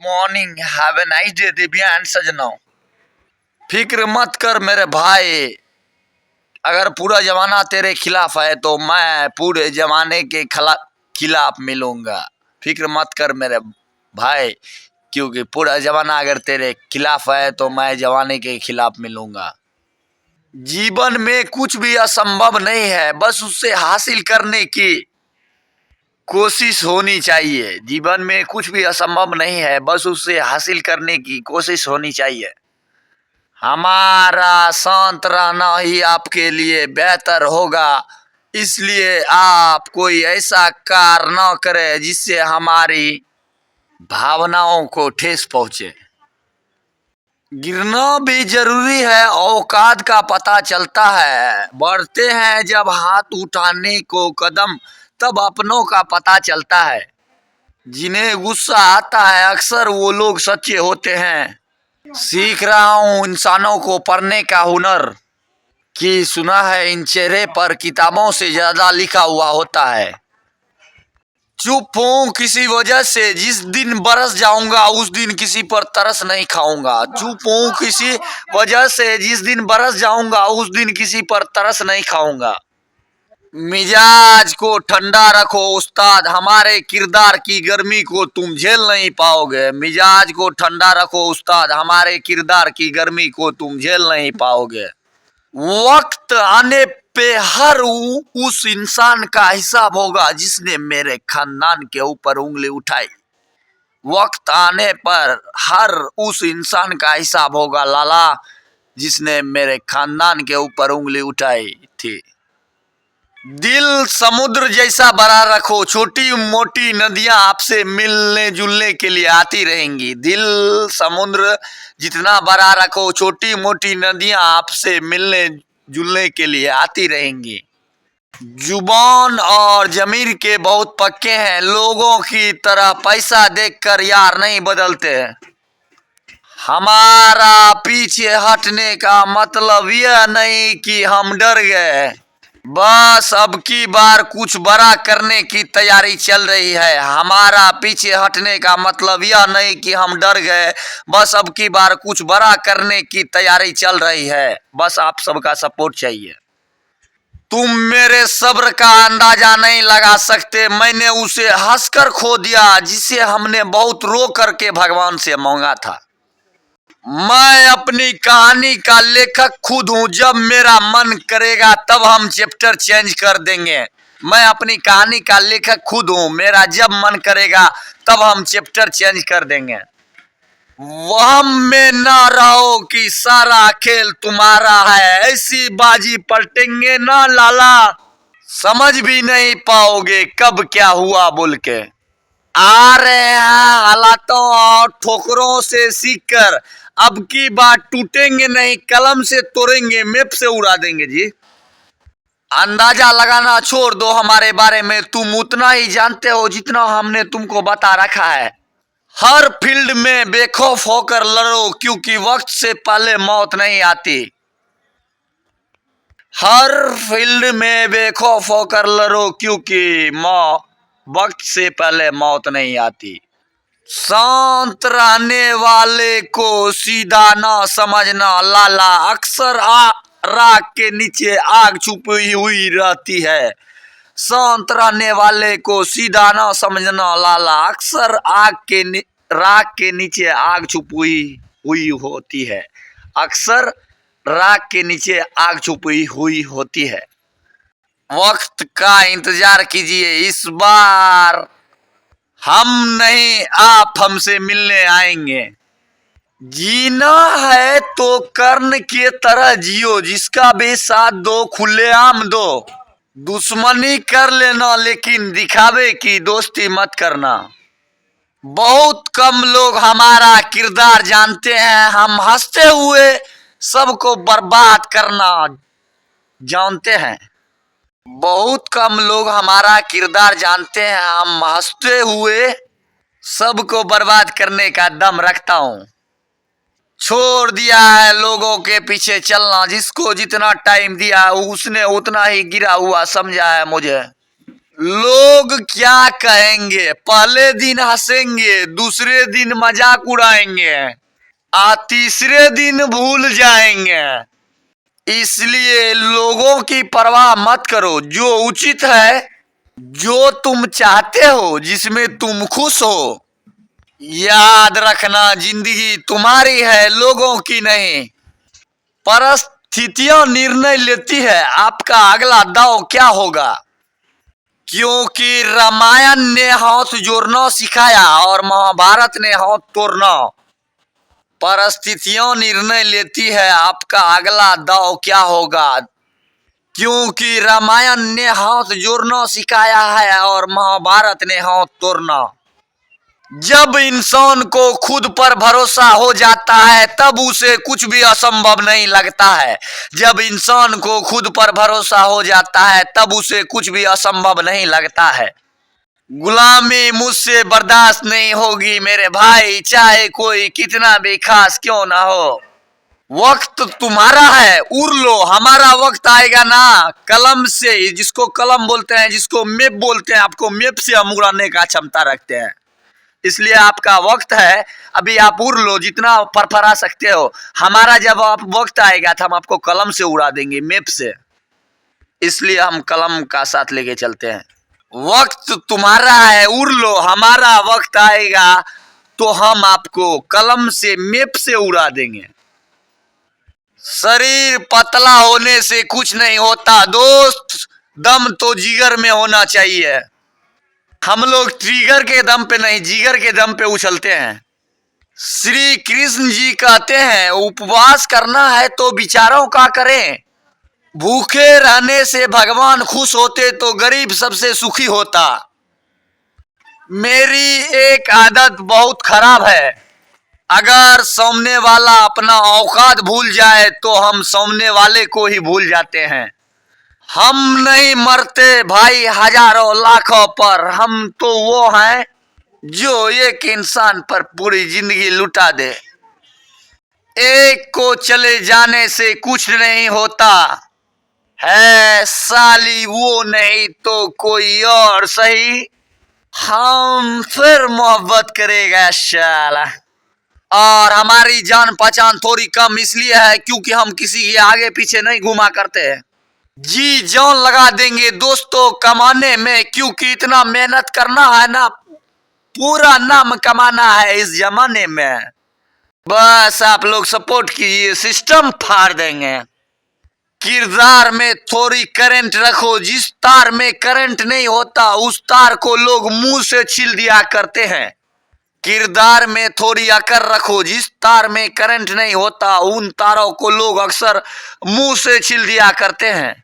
Morning, have a nice day Divyansh सजनों। फिक्र मत कर मेरे भाई, अगर पूरा जमाना तेरे खिलाफ है तो मैं पूरे जमाने के खिलाफ मिलूंगा। फिक्र मत कर मेरे भाई, क्योंकि पूरा जमाना अगर तेरे खिलाफ है तो मैं जमाने के खिलाफ मिलूंगा। जीवन में कुछ भी असंभव नहीं है, बस उससे हासिल करने की कोशिश होनी चाहिए। जीवन में कुछ भी असंभव नहीं है, बस उससे हासिल करने की कोशिश होनी चाहिए। हमारा शांत रहना ही आपके लिए बेहतर होगा, इसलिए आप कोई ऐसा कार्य न करें जिससे हमारी भावनाओं को ठेस पहुंचे। गिरना भी जरूरी है, औकात का पता चलता है। बढ़ते हैं जब हाथ उठाने को कदम, तब अपनों का पता चलता है। जिन्हें गुस्सा आता है अक्सर वो लोग सच्चे होते हैं। सीख रहा हूँ इंसानों को पढ़ने का हुनर, कि सुना है इन चेहरे पर किताबों से ज्यादा लिखा हुआ होता है। चुप हूँ किसी वजह से, जिस दिन बरस जाऊंगा उस दिन किसी पर तरस नहीं खाऊंगा। चुप हूँ किसी वजह से, जिस दिन बरस जाऊंगा उस दिन किसी पर तरस नहीं खाऊंगा। मिजाज को ठंडा रखो उस्ताद, हमारे किरदार की गर्मी को तुम झेल नहीं पाओगे। मिजाज को ठंडा रखो उस्ताद, हमारे किरदार की गर्मी को तुम झेल नहीं पाओगे। वक्त आने पे हर उस इंसान का हिसाब होगा जिसने मेरे खानदान के ऊपर उंगली उठाई। वक्त आने पर हर उस इंसान का हिसाब होगा लाला, जिसने मेरे खानदान के ऊपर उंगली उठाई थी। दिल समुद्र जैसा बड़ा रखो, छोटी मोटी नदियां आपसे मिलने जुलने के लिए आती रहेंगी। दिल समुद्र जितना बड़ा रखो, छोटी मोटी नदियां आपसे मिलने जुलने के लिए आती रहेंगी। जुबान और जमीर के बहुत पक्के हैं, लोगों की तरह पैसा देखकर यार नहीं बदलते। हमारा पीछे हटने का मतलब यह नहीं कि हम डर गए, बस अब की बार कुछ बड़ा करने की तैयारी चल रही है। हमारा पीछे हटने का मतलब यह नहीं कि हम डर गए, बस अब की बार कुछ बड़ा करने की तैयारी चल रही है। बस आप सबका सपोर्ट चाहिए। तुम मेरे सब्र का अंदाजा नहीं लगा सकते, मैंने उसे हंसकर खो दिया जिसे हमने बहुत रो करके भगवान से मांगा था। मैं अपनी कहानी का लेखक खुद हूँ, जब मेरा मन करेगा तब हम चैप्टर चेंज कर देंगे। मैं अपनी कहानी का लेखक खुद हूँ, मेरा जब मन करेगा तब हम चैप्टर चेंज कर देंगे। वहम में ना रहो कि सारा खेल तुम्हारा है, ऐसी बाजी पलटेंगे ना लाला, समझ भी नहीं पाओगे कब क्या हुआ बोल के। आ रहे हैं हालातों और ठोकरों से सीखकर, अब की बात टूटेंगे नहीं, कलम से तोड़ेंगे, मैप से उड़ा देंगे जी। अंदाजा लगाना छोड़ दो हमारे बारे में, तुम उतना ही जानते हो जितना हमने तुमको बता रखा है। हर फील्ड में बेखौफ होकर लड़ो, क्योंकि वक्त से पहले मौत नहीं आती। हर फील्ड में बेखौफ होकर लड़ो, क्योंकि वक्त से पहले मौत नहीं आती। शांत रहने वाले को सीधा ना समझना लाला, अक्सर राख के नीचे आग छुपी हुई रहती है। शांत रहने वाले को सीधा ना समझना लाला, अक्सर राख के नीचे आग छुपी हुई होती है। अक्सर राख के नीचे आग छुपी हुई होती है। वक्त का इंतजार कीजिए, इस बार हम नहीं आप हमसे मिलने आएंगे। जीना है तो कर्ण के तरह जियो, जिसका भी साथ दो खुलेआम दो। दुश्मनी कर लेना लेकिन दिखावे की दोस्ती मत करना। बहुत कम लोग हमारा किरदार जानते हैं, हम हंसते हुए सबको बर्बाद करना जानते हैं। बहुत कम लोग हमारा किरदार जानते हैं, हम हंसते हुए सबको बर्बाद करने का दम रखता हूँ। छोड़ दिया है लोगों के पीछे चलना, जिसको जितना टाइम दिया उसने उतना ही गिरा हुआ समझा है मुझे। लोग क्या कहेंगे, पहले दिन हंसेंगे, दूसरे दिन मजाक उड़ाएंगे, तीसरे दिन भूल जाएंगे। इसलिए लोगों की परवाह मत करो। जो उचित है, जो तुम चाहते हो, जिसमें तुम खुश हो, याद रखना जिंदगी तुम्हारी है, लोगों की नहीं। परिस्थितियां निर्णय लेती है आपका अगला दांव क्या होगा, क्योंकि रामायण ने हाथ जोड़ना सिखाया और महाभारत ने हाथ तोड़ना। परिस्थितियां निर्णय लेती है आपका अगला दांव क्या होगा, क्योंकि रामायण ने हाथ जोड़ना सिखाया है और महाभारत ने हाथ तोड़ना। जब इंसान को खुद पर भरोसा हो जाता है तब उसे कुछ भी असंभव नहीं लगता है। जब इंसान को खुद पर भरोसा हो जाता है तब उसे कुछ भी असंभव नहीं लगता है। गुलामी मुझसे बर्दाश्त नहीं होगी मेरे भाई, चाहे कोई कितना भी खास क्यों ना हो। वक्त तुम्हारा है, उड़ लो, हमारा वक्त आएगा ना। कलम से, जिसको कलम बोलते हैं, जिसको मैप बोलते हैं, आपको मैप से हम उड़ाने का क्षमता रखते हैं। इसलिए आपका वक्त है, अभी आप उड़ लो, जितना फरफरा सकते हो। हमारा जब आप वक्त आएगा तो हम आपको कलम से उड़ा देंगे, मैप से। इसलिए हम कलम का साथ लेके चलते हैं। वक्त तुम्हारा है, उड़ लो, हमारा वक्त आएगा तो हम आपको कलम से, मैप से उड़ा देंगे। शरीर पतला होने से कुछ नहीं होता दोस्त, दम तो जिगर में होना चाहिए। हम लोग ट्रिगर के दम पे नहीं, जिगर के दम पे उछलते हैं। श्री कृष्ण जी कहते हैं, उपवास करना है तो विचारों का करें। भूखे रहने से भगवान खुश होते तो गरीब सबसे सुखी होता। मेरी एक आदत बहुत खराब है, अगर सामने वाला अपना औकात भूल जाए तो हम सामने वाले को ही भूल जाते हैं। हम नहीं मरते भाई हजारों लाखों पर, हम तो वो हैं जो एक इंसान पर पूरी जिंदगी लुटा दे। एक को चले जाने से कुछ नहीं होता है साली, वो नहीं तो कोई और सही, हम फिर मोहब्बत करेगा शाला। और हमारी जान पहचान थोड़ी कम इसलिए है क्योंकि हम किसी के आगे पीछे नहीं घुमा करते हैं। जी जान लगा देंगे दोस्तों कमाने में, क्योंकि इतना मेहनत करना है ना, पूरा नाम कमाना है इस जमाने में। बस आप लोग सपोर्ट कीजिए, सिस्टम फाड़ देंगे। किरदार में थोड़ी करंट रखो, जिस तार में करंट नहीं होता उस तार को लोग मुंह से छील दिया करते हैं। किरदार में थोड़ी अकड़ रखो, जिस तार में करंट नहीं होता उन तारों को लोग अक्सर मुंह से छील दिया करते हैं।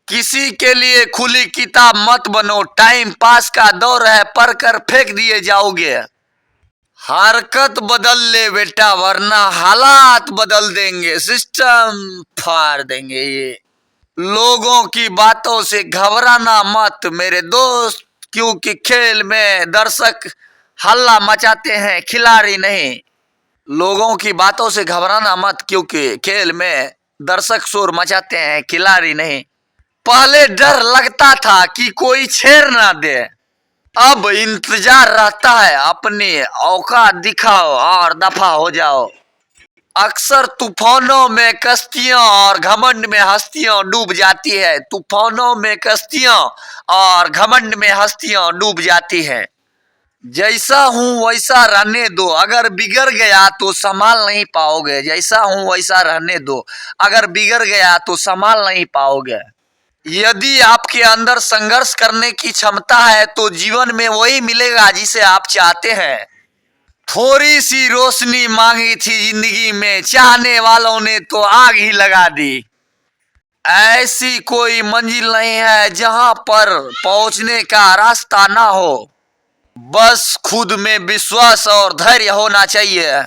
किसी के लिए खुली किताब मत बनो, टाइम पास का दौर है, पढ़कर फेंक दिए जाओगे। हरकत बदल ले बेटा, वरना हालात बदल देंगे, सिस्टम फाड़ देंगे ये। लोगों की बातों से घबराना मत मेरे दोस्त, क्योंकि खेल में दर्शक हल्ला मचाते हैं, खिलाड़ी नहीं। लोगों की बातों से घबराना मत, क्योंकि खेल में दर्शक शोर मचाते हैं, खिलाड़ी नहीं। पहले डर लगता था कि कोई छेड़ ना दे, अब इंतजार रहता है अपनी औकात दिखाओ और दफा हो जाओ। अक्सर तूफानों में कश्तियां और घमंड में हस्तियां डूब जाती है। तूफानों में कश्तियां और घमंड में हस्तियां डूब जाती है। जैसा हूं वैसा रहने दो, अगर बिगड़ गया तो संभाल नहीं पाओगे। जैसा हूं वैसा रहने दो, अगर बिगड़ गया तो संभाल नहीं पाओगे। यदि आपके अंदर संघर्ष करने की क्षमता है तो जीवन में वही मिलेगा जिसे आप चाहते हैं। थोड़ी सी रोशनी मांगी थी जिंदगी में, चाहने वालों ने तो आग ही लगा दी। ऐसी कोई मंजिल नहीं है जहां पर पहुंचने का रास्ता ना हो, बस खुद में विश्वास और धैर्य होना चाहिए।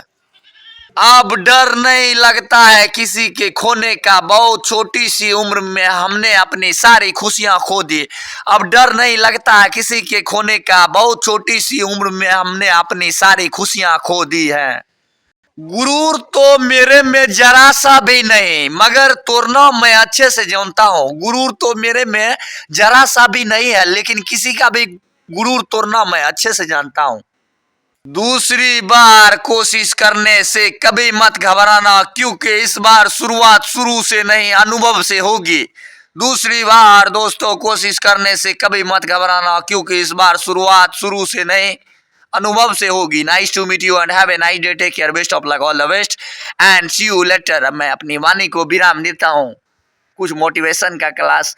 अब डर नहीं लगता है किसी के खोने का, बहुत छोटी सी उम्र में हमने अपनी सारी खुशियां खो दी। अब डर नहीं लगता है किसी के खोने का, बहुत छोटी सी उम्र में हमने अपनी सारी खुशियां खो दी हैं। गुरूर तो मेरे में जरा सा भी नहीं, मगर तोड़ना मैं अच्छे से जानता हूँ। गुरूर तो मेरे में जरा सा भी नहीं है, लेकिन किसी का भी गुरूर तोड़ना मैं अच्छे से जानता हूँ। दूसरी बार कोशिश करने से कभी मत घबराना, क्योंकि इस बार शुरुआत शुरू से नहीं अनुभव से होगी। दूसरी बार दोस्तों कोशिश करने से कभी मत घबराना, क्योंकि इस बार शुरुआत शुरू से नहीं अनुभव से होगी। Nice to meet you and have a nice day, take care, best of luck, all the best and see you later. अब मैं अपनी वाणी को विराम देता हूँ, कुछ मोटिवेशन का क्लास